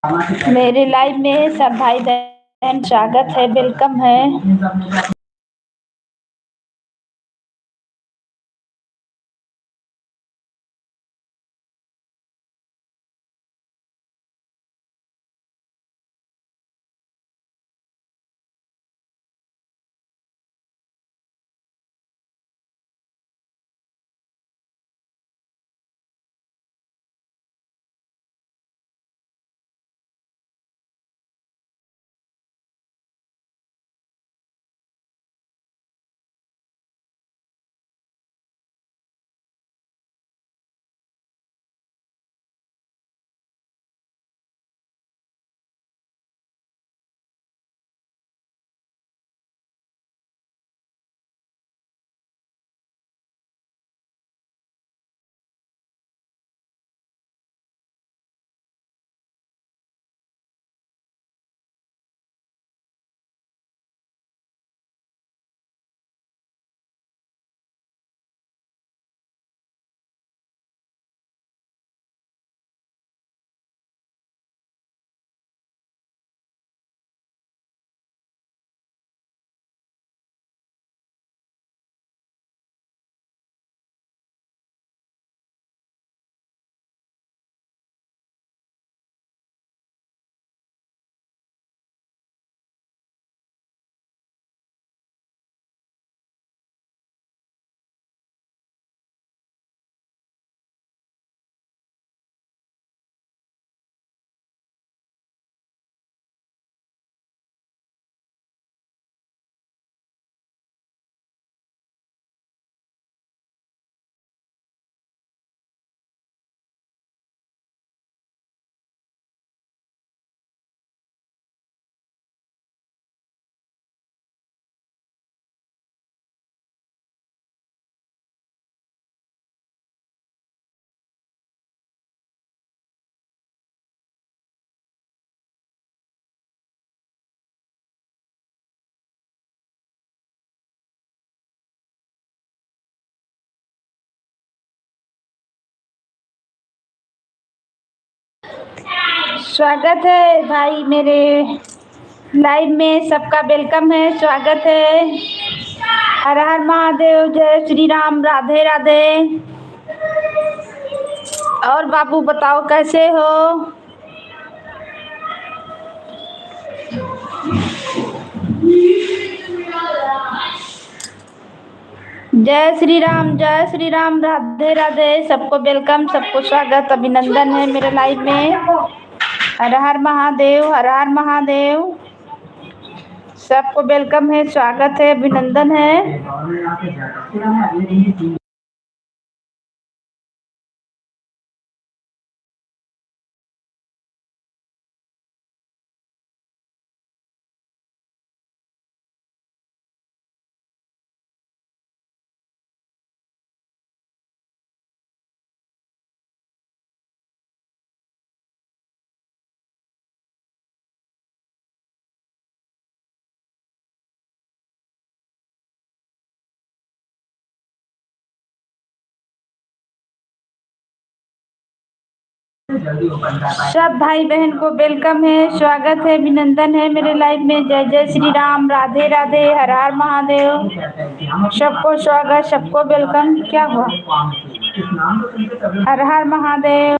मेरे लाइव में सब भाई बहन स्वागत है, वेलकम है। स्वागत है भाई, मेरे लाइव में सबका वेलकम है, स्वागत है। हर हर महादेव, जय श्री राम, राधे राधे। और बाबू बताओ कैसे हो? जय श्री राम, राधे राधे। सबको वेलकम, सबको स्वागत, अभिनंदन है मेरे लाइव में। हर हर महादेव, हर हर महादेव। सबको वेलकम है, स्वागत है, अभिनंदन है। सब भाई बहन को वेलकम है, स्वागत है, अभिनंदन है मेरे लाइव में। जय जय श्री राम, राधे राधे, हर हर महादेव। सबको स्वागत, सबको वेलकम। क्या हुआ? हर हर महादेव।